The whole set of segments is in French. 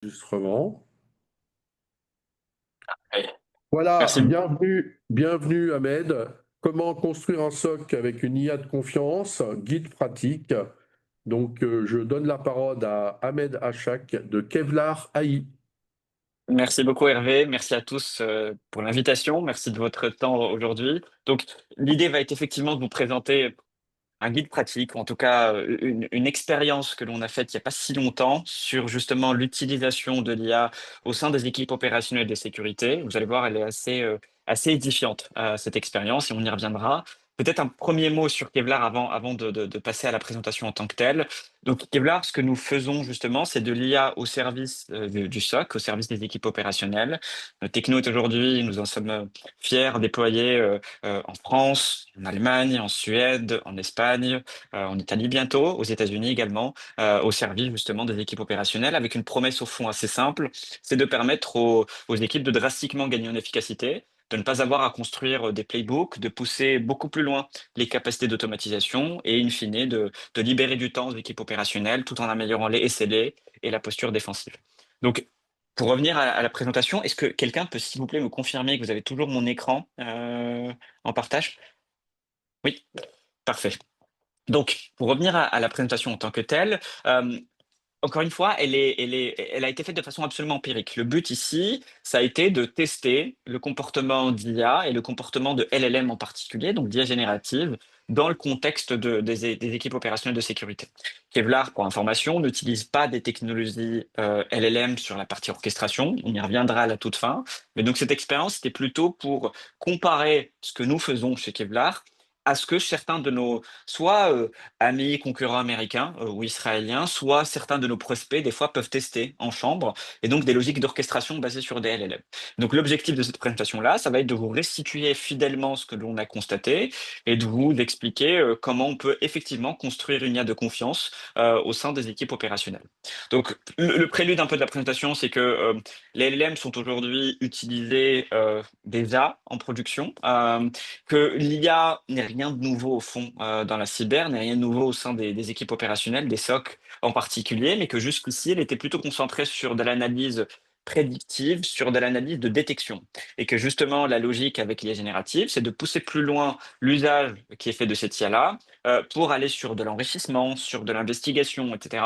Enregistrement. Oui. Voilà, Merci. bienvenue Ahmed. Comment construire un SOC avec une IA de confiance, guide pratique. Je donne la parole à Ahmed Achak de Kevlar AI. Merci beaucoup Hervé. Merci à tous pour l'invitation. Merci de votre temps aujourd'hui. Donc, l'idée va être effectivement de vous présenter un guide pratique, ou en tout cas une expérience que l'on a faite il n'y a pas si longtemps sur justement l'utilisation de l'IA au sein des équipes opérationnelles de sécurité. Vous allez voir, elle est assez édifiante, cette expérience, et on y reviendra. Peut-être un premier mot sur Kevlar avant de passer à la présentation en tant que telle. Donc Kevlar, ce que nous faisons justement, c'est de l'IA au service du SOC, au service des équipes opérationnelles. Notre techno est aujourd'hui, nous en sommes fiers, déployés en France, en Allemagne, en Suède, en Espagne, en Italie bientôt, aux États-Unis également, au service justement des équipes opérationnelles, avec une promesse au fond assez simple, c'est de permettre aux équipes de drastiquement gagner en efficacité, de ne pas avoir à construire des playbooks, de pousser beaucoup plus loin les capacités d'automatisation et, in fine, de libérer du temps aux équipes opérationnelles tout en améliorant les SLA et la posture défensive. Donc, pour revenir à la présentation, est-ce que quelqu'un peut, s'il vous plaît, me confirmer que vous avez toujours mon écran en partage? Oui, parfait. Donc, pour revenir à la présentation en tant que telle, encore une fois, elle a été faite de façon absolument empirique. Le but ici, ça a été de tester le comportement d'IA et le comportement de LLM en particulier, donc d'IA générative, dans le contexte des équipes opérationnelles de sécurité. Kevlar, pour information, n'utilise pas des technologies LLM sur la partie orchestration. On y reviendra à la toute fin. Mais donc cette expérience, c'était plutôt pour comparer ce que nous faisons chez Kevlar à ce que certains de nos, soit amis, concurrents américains ou israéliens, soit certains de nos prospects, des fois, peuvent tester en chambre, et donc des logiques d'orchestration basées sur des LLM. Donc l'objectif de cette présentation-là, ça va être de vous restituer fidèlement ce que l'on a constaté et de vous expliquer comment on peut effectivement construire une IA de confiance au sein des équipes opérationnelles. Donc le prélude un peu de la présentation, c'est que les LLM sont aujourd'hui utilisés déjà en production. Que l'IA n'est rien de nouveau au fond dans la cyber, n'est rien de nouveau au sein des équipes opérationnelles, des SOC en particulier, mais que jusqu'ici, elle était plutôt concentrée sur de l'analyse prédictive, sur de l'analyse de détection. Et que justement, la logique avec l'IA générative, c'est de pousser plus loin l'usage qui est fait de cette IA-là pour aller sur de l'enrichissement, sur de l'investigation, etc.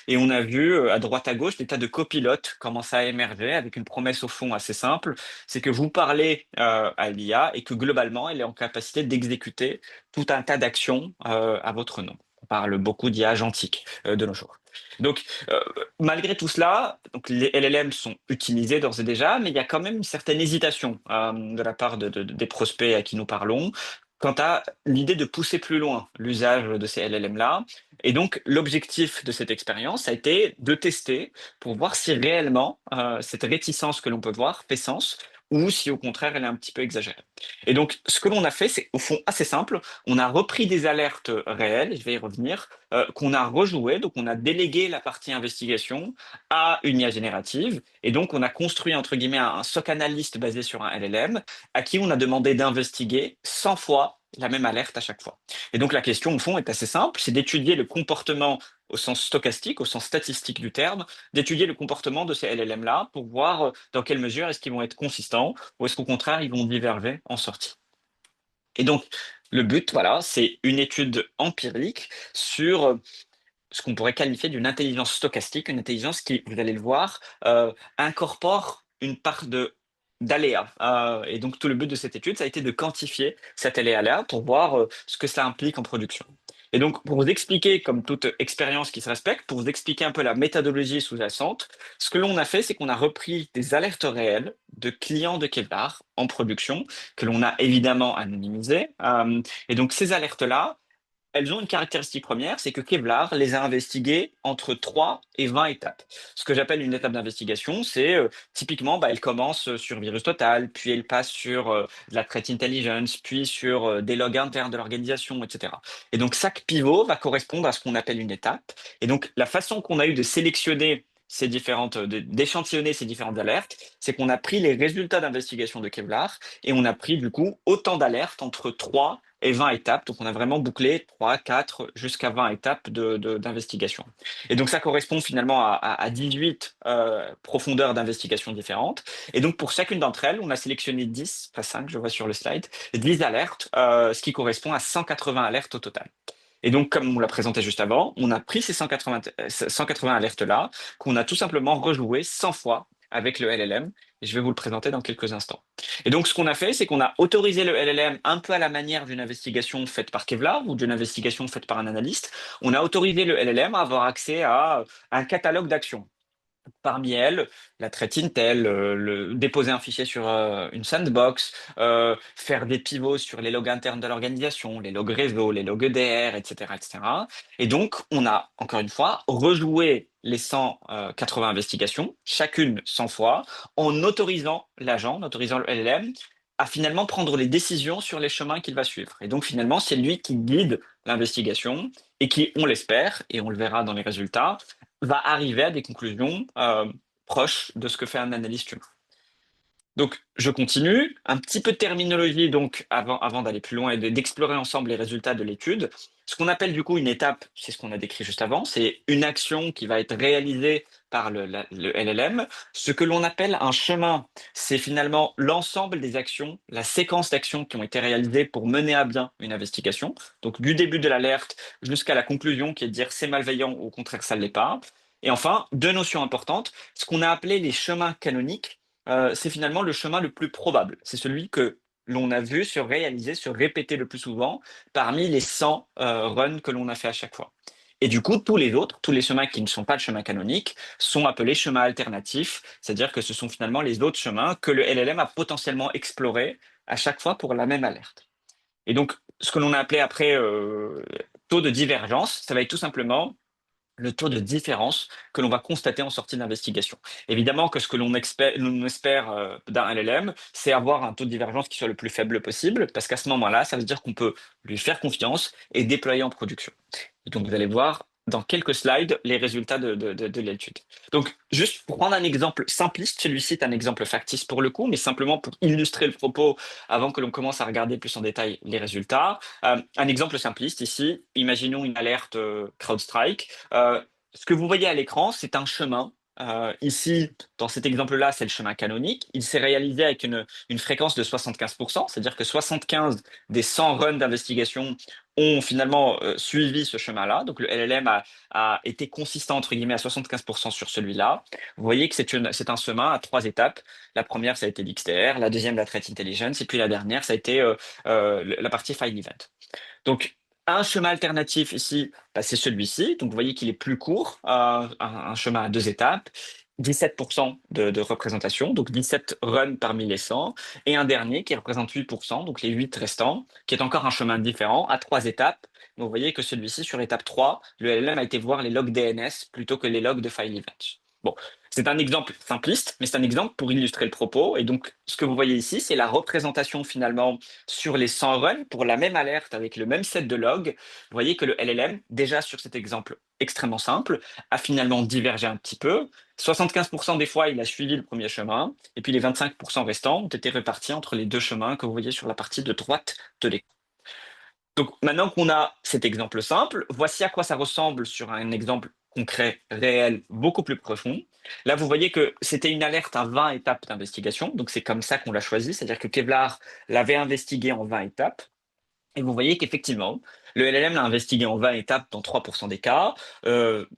Et on a vu à droite à gauche des tas de copilotes commencer à émerger avec une promesse au fond assez simple, c'est que vous parlez à l'IA et que globalement, elle est en capacité d'exécuter tout un tas d'actions à votre nom. On parle beaucoup d'IA agentique de nos jours. Donc, euh, malgré tout cela, donc les LLM sont utilisés d'ores et déjà, mais il y a quand même une certaine hésitation de la part des prospects à qui nous parlons quant à l'idée de pousser plus loin l'usage de ces LLM-là. Et donc, l'objectif de cette expérience a été de tester pour voir si réellement cette réticence que l'on peut voir fait sens ou si au contraire elle est un petit peu exagérée. Et donc ce que l'on a fait, c'est au fond assez simple. On a repris des alertes réelles, je vais y revenir, qu'on a rejouées, donc on a délégué la partie investigation à une IA générative, et donc on a construit entre guillemets un SOC analyste basé sur un LLM à qui on a demandé d'investiguer 100 fois la même alerte à chaque fois. Et donc la question au fond est assez simple, c'est d'étudier le comportement au sens stochastique, au sens statistique du terme, d'étudier le comportement de ces LLM-là pour voir dans quelle mesure est-ce qu'ils vont être consistants ou est-ce qu'au contraire, ils vont diverger en sortie. Et donc, le but, voilà, c'est une étude empirique sur ce qu'on pourrait qualifier d'une intelligence stochastique, une intelligence qui, vous allez le voir, incorpore une part de d'aléas. Et donc, tout le but de cette étude, ça a été de quantifier cet aléa-là pour voir ce que ça implique en production. Et donc, pour vous expliquer, comme toute expérience qui se respecte, pour vous expliquer un peu la méthodologie sous-jacente, ce que l'on a fait, c'est qu'on a repris des alertes réelles de clients de Kevlar en production, que l'on a évidemment anonymisées. Et donc, ces alertes-là, elles ont une caractéristique première, c'est que Kevlar les a investiguées entre 3 et 20 étapes. Ce que j'appelle une étape d'investigation, c'est typiquement, elle commence sur Virus Total, puis elle passe sur de la threat intelligence, puis sur des logs internes de l'organisation, etc. Et donc chaque pivot va correspondre à ce qu'on appelle une étape. Et donc la façon qu'on a eu de sélectionner d'échantillonner ces différentes alertes, c'est qu'on a pris les résultats d'investigation de Kevlar et on a pris du coup autant d'alertes entre 3 et 20 étapes. Donc on a vraiment bouclé 3, 4 jusqu'à 20 étapes d'investigation. Et donc ça correspond finalement à 18 profondeurs d'investigation différentes. Et donc pour chacune d'entre elles, on a sélectionné 10, pas 5, je vois sur le slide, 10 alertes, ce qui correspond à 180 alertes au total. Et donc, comme on l'a présenté juste avant, on a pris ces 180 alertes-là, qu'on a tout simplement rejoué 100 fois avec le LLM, et je vais vous le présenter dans quelques instants. Et donc, ce qu'on a fait, c'est qu'on a autorisé le LLM un peu à la manière d'une investigation faite par Kevlar ou d'une investigation faite par un analyste. On a autorisé le LLM à avoir accès à un catalogue d'actions. Parmi elles, la traite Intel, déposer un fichier sur une sandbox, faire des pivots sur les logs internes de l'organisation, les logs réseau, les logs EDR, etc., etc. Et donc, on a, encore une fois, rejoué les 180 investigations, chacune 100 fois, en autorisant l'agent, en autorisant le LLM, à finalement prendre les décisions sur les chemins qu'il va suivre. Et donc, finalement, c'est lui qui guide l'investigation et qui, on l'espère, et on le verra dans les résultats, va arriver à des conclusions proches de ce que fait un analyste humain. Donc, je continue. Un petit peu de terminologie donc avant d'aller plus loin et d'explorer ensemble les résultats de l'étude. Ce qu'on appelle du coup une étape, c'est ce qu'on a décrit juste avant, c'est une action qui va être réalisée par le LLM. Ce que l'on appelle un chemin, c'est finalement l'ensemble des actions, la séquence d'actions qui ont été réalisées pour mener à bien une investigation. Donc, du début de l'alerte jusqu'à la conclusion qui est de dire c'est malveillant ou au contraire ça ne l'est pas. Et enfin, deux notions importantes, ce qu'on a appelé les chemins canoniques. C'est finalement le chemin le plus probable. C'est celui que l'on a vu se réaliser, se répéter le plus souvent parmi les 100 runs que l'on a fait à chaque fois. Et du coup, tous les autres, tous les chemins qui ne sont pas le chemin canonique, sont appelés chemins alternatifs, c'est-à-dire que ce sont finalement les autres chemins que le LLM a potentiellement explorés à chaque fois pour la même alerte. Et donc, ce que l'on a appelé après taux de divergence, ça va être tout simplement le taux de différence que l'on va constater en sortie d'investigation. Évidemment que ce que l'on espère d'un LLM, c'est avoir un taux de divergence qui soit le plus faible possible, parce qu'à ce moment-là, ça veut dire qu'on peut lui faire confiance et déployer en production. Et donc, vous allez voir dans quelques slides les résultats de l'étude. Donc, juste pour prendre un exemple simpliste, celui-ci est un exemple factice pour le coup, mais simplement pour illustrer le propos avant que l'on commence à regarder plus en détail les résultats. Un exemple simpliste ici, imaginons une alerte CrowdStrike. Ce que vous voyez à l'écran, c'est un chemin. Ici, dans cet exemple-là, c'est le chemin canonique. Il s'est réalisé avec une fréquence de 75%, c'est-à-dire que 75 des 100 runs d'investigation ont finalement suivi ce chemin-là. Donc le LLM a été consistant, entre guillemets, à 75% sur celui-là. Vous voyez que c'est un chemin à 3 étapes. La première, ça a été l'XDR, la deuxième, la Threat Intelligence, et puis la dernière, ça a été la partie File Event. Donc, un chemin alternatif ici, bah, c'est celui-ci. Donc, vous voyez qu'il est plus court, un chemin à 2 étapes, 17% de représentation, donc 17 runs parmi les 100, et un dernier qui représente 8%, donc les 8 restants, qui est encore un chemin différent à 3 étapes. Donc, vous voyez que celui-ci, sur étape 3, le LLM a été voir les logs DNS plutôt que les logs de file event. Bon, c'est un exemple simpliste, mais c'est un exemple pour illustrer le propos. Et donc, ce que vous voyez ici, c'est la représentation finalement sur les 100 runs pour la même alerte avec le même set de logs. Vous voyez que le LLM, déjà sur cet exemple extrêmement simple, a finalement divergé un petit peu. 75% des fois, il a suivi le premier chemin, et puis les 25% restants ont été répartis entre les deux chemins que vous voyez sur la partie de droite de l'écran. Donc maintenant qu'on a cet exemple simple, voici à quoi ça ressemble sur un exemple concret, réel, beaucoup plus profond. Là, vous voyez que c'était une alerte à 20 étapes d'investigation, donc c'est comme ça qu'on l'a choisi, c'est-à-dire que Kevlar l'avait investigué en 20 étapes. Et vous voyez qu'effectivement, le LLM l'a investigué en 20 étapes dans 3% des cas.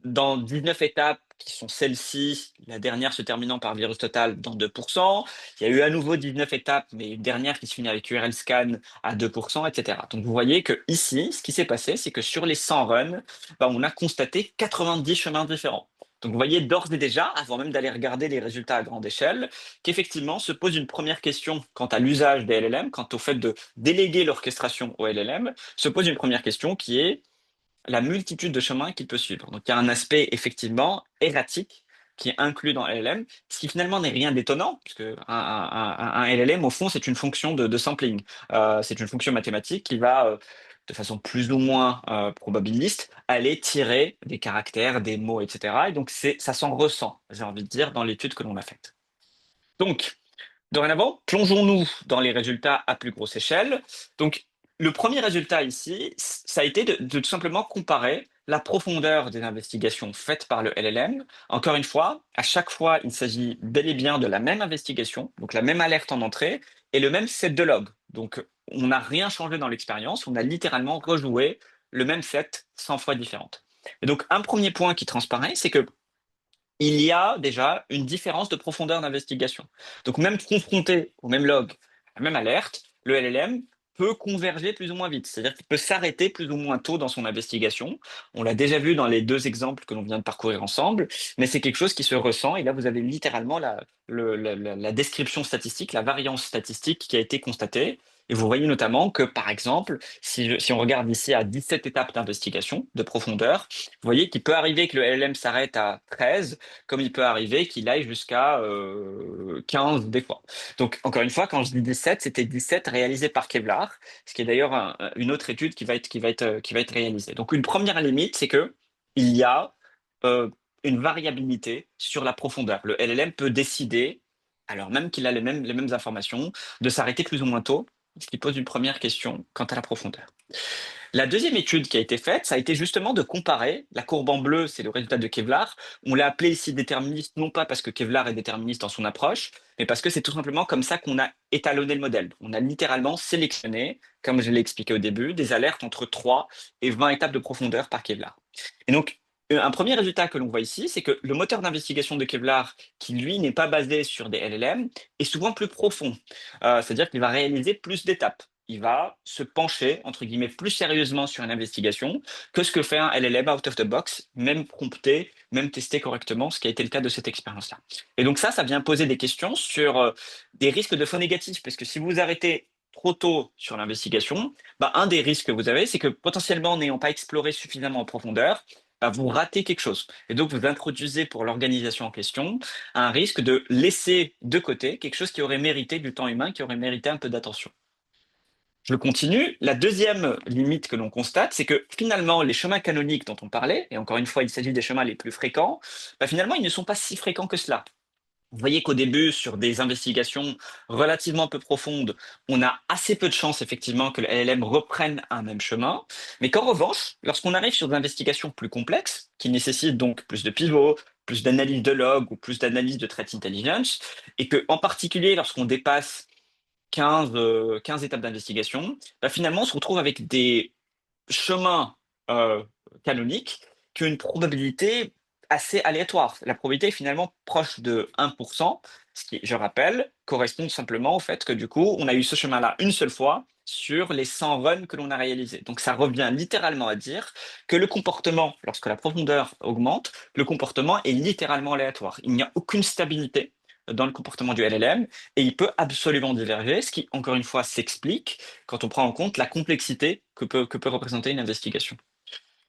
Dans 19 étapes, qui sont celles-ci, la dernière se terminant par virus total dans 2%. Il y a eu à nouveau 19 étapes, mais une dernière qui se finit avec URL scan à 2%, etc. Donc vous voyez que ici, ce qui s'est passé, c'est que sur les 100 runs, bah, on a constaté 90 chemins différents. Donc vous voyez d'ores et déjà, avant même d'aller regarder les résultats à grande échelle, qu'effectivement se pose une première question quant à l'usage des LLM, quant au fait de déléguer l'orchestration au LLM, se pose une première question qui est la multitude de chemins qu'il peut suivre. Donc il y a un aspect effectivement erratique qui est inclus dans LLM, ce qui finalement n'est rien d'étonnant, puisque un LLM, au fond, c'est une fonction de sampling. C'est une fonction mathématique qui va, de façon plus ou moins probabiliste, aller tirer des caractères, des mots, etc. Et donc, ça s'en ressent, j'ai envie de dire, dans l'étude que l'on a faite. Donc, dorénavant, plongeons-nous dans les résultats à plus grosse échelle. Donc, le premier résultat ici, ça a été de tout simplement comparer la profondeur des investigations faites par le LLM. Encore une fois, à chaque fois, il s'agit bel et bien de la même investigation, donc la même alerte en entrée, et le même set de logs. Donc, on n'a rien changé dans l'expérience, on a littéralement rejoué le même set 100 fois différente. Et donc, un premier point qui transparaît, c'est que il y a déjà une différence de profondeur d'investigation. Donc même confronté au même log, à la même alerte, le LLM peut converger plus ou moins vite, c'est-à-dire qu'il peut s'arrêter plus ou moins tôt dans son investigation. On l'a déjà vu dans les deux exemples que l'on vient de parcourir ensemble, mais c'est quelque chose qui se ressent, et là vous avez littéralement la description statistique, la variance statistique qui a été constatée. Et vous voyez notamment que, par exemple, si on regarde ici à 17 étapes d'investigation de profondeur, vous voyez qu'il peut arriver que le LLM s'arrête à 13, comme il peut arriver qu'il aille jusqu'à 15 des fois. Donc, encore une fois, quand je dis 17, c'était 17 réalisés par Kevlar, ce qui est d'ailleurs une autre étude qui va être réalisée. Donc, une première limite, c'est que il y a euh, une variabilité sur la profondeur. Le LLM peut décider, alors même qu'il a les mêmes informations, de s'arrêter plus ou moins tôt, ce qui pose une première question quant à la profondeur. La deuxième étude qui a été faite, ça a été justement de comparer, la courbe en bleu, c'est le résultat de Kevlar. On l'a appelé ici déterministe, non pas parce que Kevlar est déterministe dans son approche, mais parce que c'est tout simplement comme ça qu'on a étalonné le modèle. On a littéralement sélectionné, comme je l'ai expliqué au début, des alertes entre 3 et 20 étapes de profondeur par Kevlar. Et donc, un premier résultat que l'on voit ici, c'est que le moteur d'investigation de Kevlar, qui lui n'est pas basé sur des LLM, est souvent plus profond. C'est-à-dire qu'il va réaliser plus d'étapes. Il va se pencher, entre guillemets, plus sérieusement sur une investigation que ce que fait un LLM out of the box, même prompté, même testé correctement, ce qui a été le cas de cette expérience-là. Et donc ça vient poser des questions sur des risques de faux négatifs, parce que si vous arrêtez trop tôt sur l'investigation, un des risques que vous avez, c'est que potentiellement, n'ayant pas exploré suffisamment en profondeur, vous ratez quelque chose. Et donc, vous introduisez pour l'organisation en question un risque de laisser de côté quelque chose qui aurait mérité du temps humain, qui aurait mérité un peu d'attention. Je continue. La deuxième limite que l'on constate, c'est que finalement, les chemins canoniques dont on parlait, et encore une fois, il s'agit des chemins les plus fréquents, finalement, ils ne sont pas si fréquents que cela. Vous voyez qu'au début, sur des investigations relativement peu profondes, on a assez peu de chances effectivement que le LLM reprenne un même chemin, mais qu'en revanche, lorsqu'on arrive sur des investigations plus complexes, qui nécessitent donc plus de pivots, plus d'analyse de log ou plus d'analyse de threat intelligence, et que en particulier lorsqu'on dépasse 15 étapes d'investigation, finalement, on se retrouve avec des chemins canoniques qui ont une probabilité assez aléatoire. La probabilité est finalement proche de 1%, ce qui, je rappelle, correspond simplement au fait que du coup, on a eu ce chemin-là une seule fois sur les 100 runs que l'on a réalisés. Donc ça revient littéralement à dire que le comportement, lorsque la profondeur augmente, le comportement est littéralement aléatoire. Il n'y a aucune stabilité dans le comportement du LLM et il peut absolument diverger, ce qui, encore une fois, s'explique quand on prend en compte la complexité que peut représenter une investigation.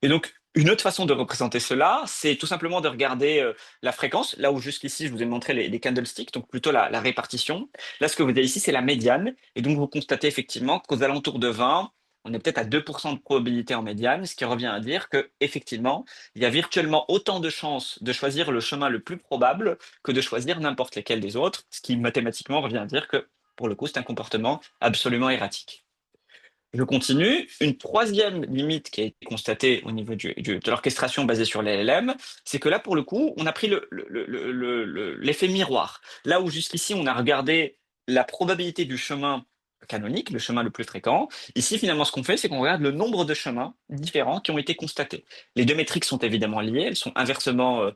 Et donc, une autre façon de représenter cela, c'est tout simplement de regarder la fréquence, là où jusqu'ici, je vous ai montré les candlesticks, donc plutôt la répartition. Là, ce que vous avez ici, c'est la médiane. Et donc, vous constatez effectivement qu'aux alentours de 20, on est peut-être à 2% de probabilité en médiane, ce qui revient à dire que effectivement, il y a virtuellement autant de chances de choisir le chemin le plus probable que de choisir n'importe lequel des autres, ce qui mathématiquement revient à dire que, pour le coup, c'est un comportement absolument erratique. Je continue. Une troisième limite qui a été constatée au niveau de l'orchestration basée sur l'LLM, c'est que là, pour le coup, on a pris l'effet miroir. Là où jusqu'ici, on a regardé la probabilité du chemin canonique, le chemin le plus fréquent, ici, finalement, ce qu'on fait, c'est qu'on regarde le nombre de chemins différents qui ont été constatés. Les deux métriques sont évidemment liées, elles sont inversement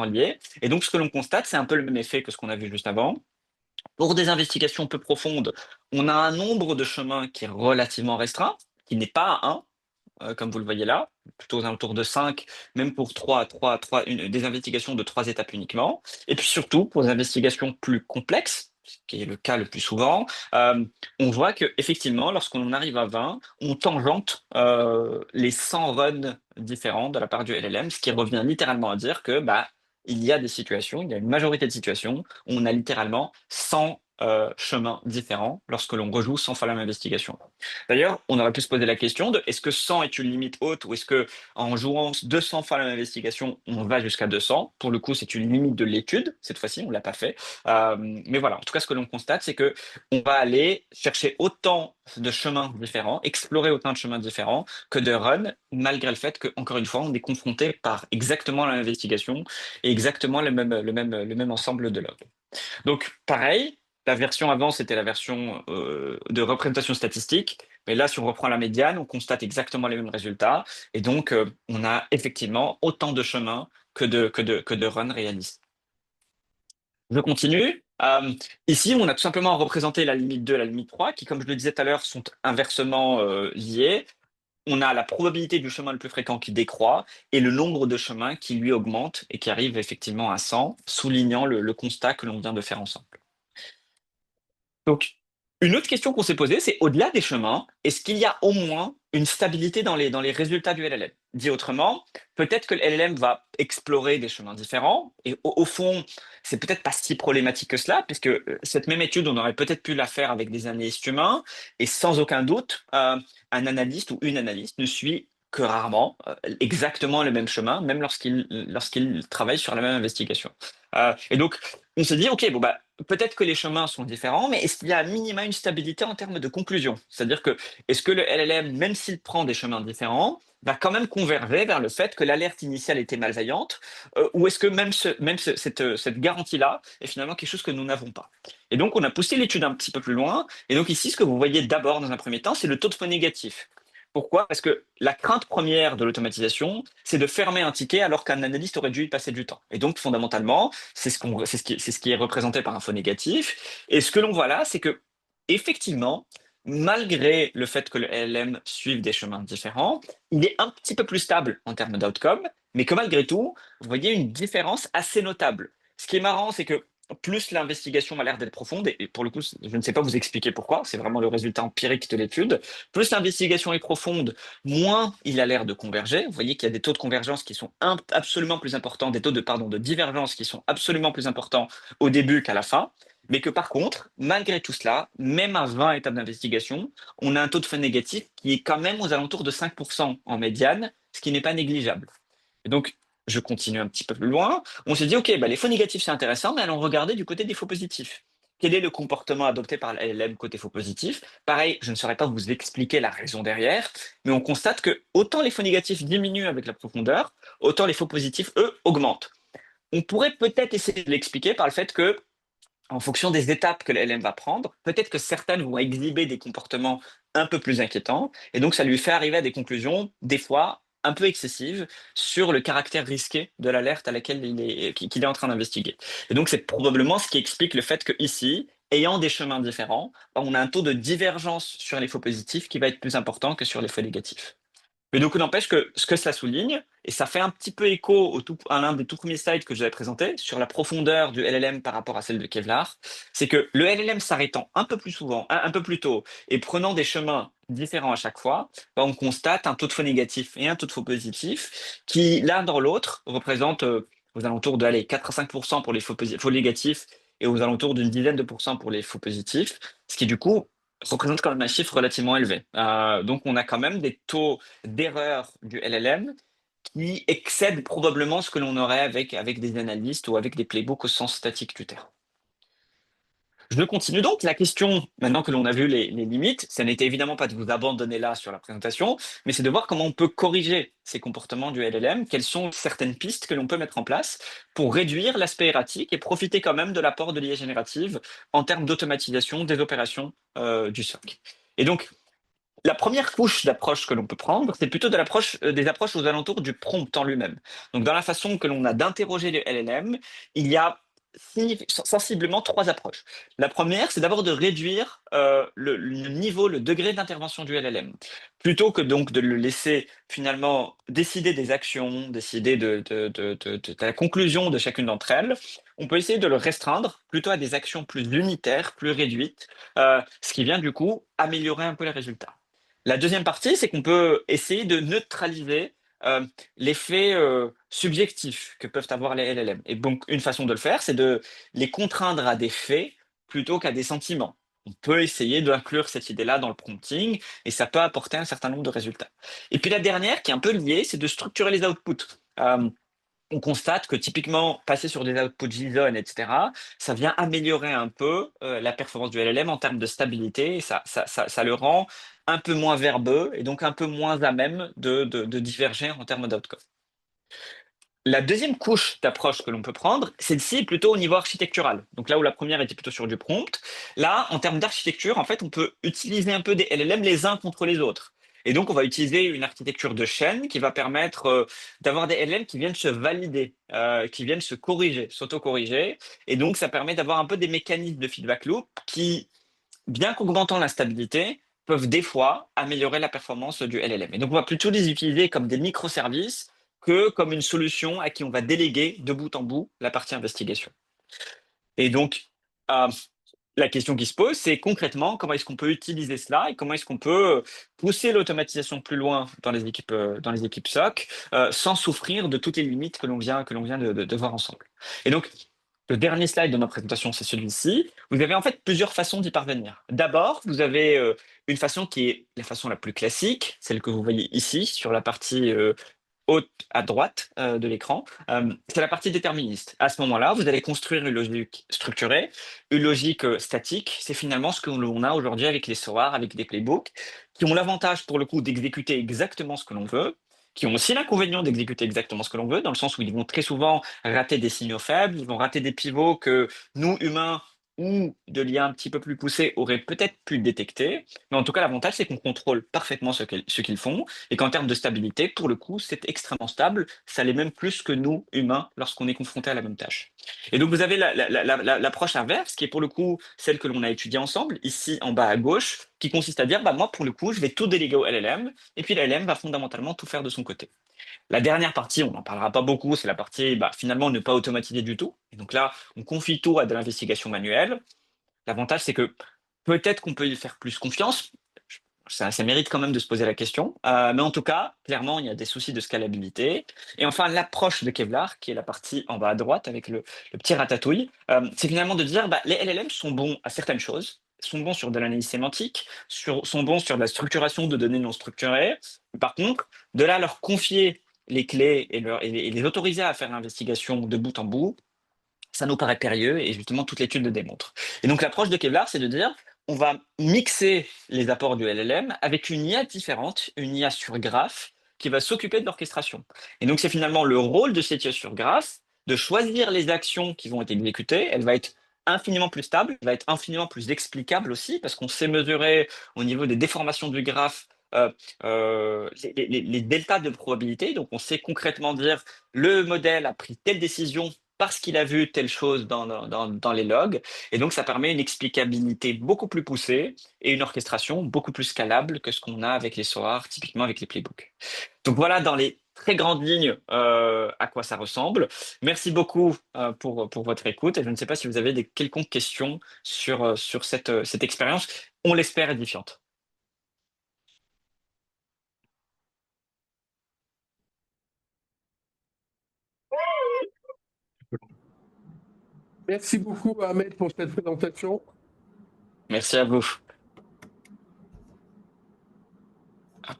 liées. Et donc, ce que l'on constate, c'est un peu le même effet que ce qu'on a vu juste avant. Pour des investigations peu profondes, on a un nombre de chemins qui est relativement restreint, qui n'est pas à 1, comme vous le voyez là, plutôt aux alentours de 5, même pour des investigations de 3 étapes uniquement. Et puis surtout, pour des investigations plus complexes, ce qui est le cas le plus souvent, on voit que effectivement, lorsqu'on arrive à 20, on tangente les 100 runs différents de la part du LLM, ce qui revient littéralement à dire que il y a des situations, il y a une majorité de situations où on a littéralement 100 chemins différents lorsque l'on rejoue 100 fois la même investigation. D'ailleurs, on aurait pu se poser la question de est-ce que 100 est une limite haute ou est-ce que en jouant 200 fois la même investigation, on va jusqu'à 200? Pour le coup, c'est une limite de l'étude. Cette fois-ci, on l'a pas fait. Mais voilà, en tout cas, ce que l'on constate, c'est que on va aller chercher autant de chemins différents, explorer autant de chemins différents que de runs, malgré le fait que, encore une fois, on est confronté par exactement la même investigation et exactement le même ensemble de logs. Donc, pareil, la version avant, c'était la version de représentation statistique. Mais là, si on reprend la médiane, on constate exactement les mêmes résultats. Et donc, on a effectivement autant de chemins que de runs réalistes. Je continue. Ici, on a tout simplement représenté la limite 2 et la limite 3, qui, comme je le disais tout à l'heure, sont inversement liées. On a la probabilité du chemin le plus fréquent qui décroît et le nombre de chemins qui lui augmente et qui arrive effectivement à 100, soulignant le constat que l'on vient de faire ensemble. Donc, une autre question qu'on s'est posée, c'est au-delà des chemins, est-ce qu'il y a au moins une stabilité dans les résultats du LLM? Dit autrement, peut-être que le LLM va explorer des chemins différents, et au fond, c'est peut-être pas si problématique que cela, puisque cette même étude, on aurait peut-être pu la faire avec des analystes humains, et sans aucun doute, un analyste ou une analyste ne suit que rarement exactement le même chemin, même lorsqu'il travaille sur la même investigation. Et donc, on se dit, OK, bon, bah, peut-être que les chemins sont différents, mais est-ce qu'il y a à minima une stabilité en termes de conclusion? C'est-à-dire que, est-ce que le LLM, même s'il prend des chemins différents, va quand même converger vers le fait que l'alerte initiale était malveillante, ou est-ce que cette garantie-là est finalement quelque chose que nous n'avons pas? Et donc, on a poussé l'étude un petit peu plus loin, et donc ici, ce que vous voyez d'abord dans un premier temps, c'est le taux de faux négatif. Pourquoi? Parce que la crainte première de l'automatisation, c'est de fermer un ticket alors qu'un analyste aurait dû y passer du temps. Et donc, fondamentalement, c'est ce qui est représenté par un faux négatif. Et ce que l'on voit là, c'est que, effectivement, malgré le fait que le LLM suive des chemins différents, il est un petit peu plus stable en termes d'outcome, mais que malgré tout, vous voyez une différence assez notable. Ce qui est marrant, c'est que plus l'investigation a l'air d'être profonde, et pour le coup, je ne sais pas vous expliquer pourquoi, c'est vraiment le résultat empirique de l'étude, plus l'investigation est profonde, moins il a l'air de converger. Vous voyez qu'il y a des taux de convergence qui sont absolument plus importants, des taux de divergence qui sont absolument plus importants au début qu'à la fin. Mais que par contre, malgré tout cela, même à 20 étapes d'investigation, on a un taux de fin négatif qui est quand même aux alentours de 5% en médiane, ce qui n'est pas négligeable. Et donc, je continue un petit peu plus loin. On s'est dit, OK, bah, les faux négatifs, c'est intéressant, mais allons regarder du côté des faux positifs. Quel est le comportement adopté par l'LM côté faux positif? Pareil, je ne saurais pas vous expliquer la raison derrière, mais on constate que autant les faux négatifs diminuent avec la profondeur, autant les faux positifs, eux, augmentent. On pourrait peut-être essayer de l'expliquer par le fait que, en fonction des étapes que l'LM va prendre, peut-être que certaines vont exhiber des comportements un peu plus inquiétants, et donc ça lui fait arriver à des conclusions, des fois, un peu excessives sur le caractère risqué de l'alerte à laquelle qu'il est en train d'investiguer. Et donc c'est probablement ce qui explique le fait que ici, ayant des chemins différents, on a un taux de divergence sur les faux positifs qui va être plus important que sur les faux négatifs. Mais donc, il n'empêche que ce que ça souligne, et ça fait un petit peu écho à l'un des tout premiers slides que j'avais présenté sur la profondeur du LLM par rapport à celle de Kevlar, c'est que le LLM s'arrêtant un peu plus souvent, un peu plus tôt, et prenant des chemins différents à chaque fois, bah, on constate un taux de faux négatif et un taux de faux positif qui, l'un dans l'autre, représente aux alentours de allez, 4 à 5% pour les faux négatifs et aux alentours d'une dizaine de pourcents pour les faux positifs, ce qui du coup représente quand même un chiffre relativement élevé. Donc on a quand même des taux d'erreur du LLM qui excèdent probablement ce que l'on aurait avec des analystes ou avec des playbooks au sens statique du terme. Je continue donc. La question, maintenant que l'on a vu les limites, ça n'était évidemment pas de vous abandonner là sur la présentation, mais c'est de voir comment on peut corriger ces comportements du LLM, quelles sont certaines pistes que l'on peut mettre en place pour réduire l'aspect erratique et profiter quand même de l'apport de l'IA générative en termes d'automatisation des opérations du SOC. Et donc, la première couche d'approche que l'on peut prendre, c'est plutôt des approches aux alentours du prompt en lui-même. Donc, dans la façon que l'on a d'interroger les LLM, il y a sensiblement trois approches. La première, c'est d'abord de réduire le niveau, le degré d'intervention du LLM. Plutôt que donc de le laisser finalement décider des actions, décider de la conclusion de chacune d'entre elles, on peut essayer de le restreindre plutôt à des actions plus unitaires, plus réduites, ce qui vient du coup améliorer un peu les résultats. La deuxième partie, c'est qu'on peut essayer de neutraliser l'effet subjectif que peuvent avoir les LLM. Et donc, une façon de le faire, c'est de les contraindre à des faits plutôt qu'à des sentiments. On peut essayer d'inclure cette idée-là dans le prompting et ça peut apporter un certain nombre de résultats. Et puis la dernière, qui est un peu liée, c'est de structurer les outputs. On constate que typiquement, passer sur des outputs JSON, etc., ça vient améliorer un peu la performance du LLM en termes de stabilité. Et ça le rend un peu moins verbeux et donc un peu moins à même de diverger en termes d'outcome. La deuxième couche d'approche que l'on peut prendre, celle-ci est plutôt au niveau architectural. Donc là où la première était plutôt sur du prompt, là, en termes d'architecture, en fait, on peut utiliser un peu des LLM les uns contre les autres. Et donc, on va utiliser une architecture de chaîne qui va permettre d'avoir des LLM qui viennent se valider, qui viennent se corriger, s'auto-corriger. Et donc, ça permet d'avoir un peu des mécanismes de feedback loop qui, bien qu'augmentant la stabilité, peuvent des fois améliorer la performance du LLM. Et donc, on va plutôt les utiliser comme des microservices que comme une solution à qui on va déléguer de bout en bout la partie investigation. Et donc, euh, la question qui se pose, c'est concrètement comment est-ce qu'on peut utiliser cela et comment est-ce qu'on peut pousser l'automatisation plus loin dans les équipes SOC sans souffrir de toutes les limites que l'on vient de voir ensemble. Et donc, le dernier slide de ma présentation, c'est celui-ci. Vous avez en fait plusieurs façons d'y parvenir. D'abord, vous avez une façon qui est la façon la plus classique, celle que vous voyez ici sur la partie haute à droite de l'écran, c'est la partie déterministe. À ce moment-là, vous allez construire une logique structurée, une logique statique. C'est finalement ce que l'on a aujourd'hui avec les SOAR, avec des playbooks, qui ont l'avantage pour le coup d'exécuter exactement ce que l'on veut, qui ont aussi l'inconvénient d'exécuter exactement ce que l'on veut, dans le sens où ils vont très souvent rater des signaux faibles, ils vont rater des pivots que nous, humains, ou de l'IA un petit peu plus poussé auraient peut-être pu détecter. Mais en tout cas, l'avantage, c'est qu'on contrôle parfaitement ce qu'ils font et qu'en termes de stabilité, pour le coup, c'est extrêmement stable. Ça l'est même plus que nous, humains, lorsqu'on est confronté à la même tâche. Et donc, vous avez l'approche inverse, qui est pour le coup celle que l'on a étudiée ensemble, ici en bas à gauche, qui consiste à dire, bah, moi, pour le coup, je vais tout déléguer au LLM, et puis l'LM va fondamentalement tout faire de son côté. La dernière partie, on n'en parlera pas beaucoup, c'est la partie, bah, finalement, ne pas automatiser du tout. Et donc là, on confie tout à de l'investigation manuelle. L'avantage, c'est que peut-être qu'on peut y faire plus confiance. Ça mérite quand même de se poser la question. Mais en tout cas, clairement, il y a des soucis de scalabilité. Et enfin, l'approche de Kevlar, qui est la partie en bas à droite avec le petit ratatouille, c'est finalement de dire bah, les LLM sont bons à certaines choses, sont bons sur de l'analyse sémantique, sont bons sur de la structuration de données non structurées. Par contre, de là leur confier les clés et les autoriser à faire l'investigation de bout en bout, ça nous paraît périlleux et justement toute l'étude le démontre. Et donc l'approche de Kevlar, c'est de dire on va mixer les apports du LLM avec une IA différente, une IA sur graphe, qui va s'occuper de l'orchestration. Et donc c'est finalement le rôle de cette IA sur graphe de choisir les actions qui vont être exécutées. Elle va être infiniment plus stable, elle va être infiniment plus explicable aussi, parce qu'on sait mesurer au niveau des déformations du graphe les deltas de probabilité. Donc on sait concrètement dire le modèle a pris telle décision parce qu'il a vu telle chose dans les logs. Et donc, ça permet une explicabilité beaucoup plus poussée et une orchestration beaucoup plus scalable que ce qu'on a avec les SOAR, typiquement avec les playbooks. Donc voilà dans les très grandes lignes à quoi ça ressemble. Merci beaucoup pour votre écoute et je ne sais pas si vous avez des quelconques questions sur cette expérience, on l'espère édifiante. Merci beaucoup, Ahmed, pour cette présentation. Merci à vous.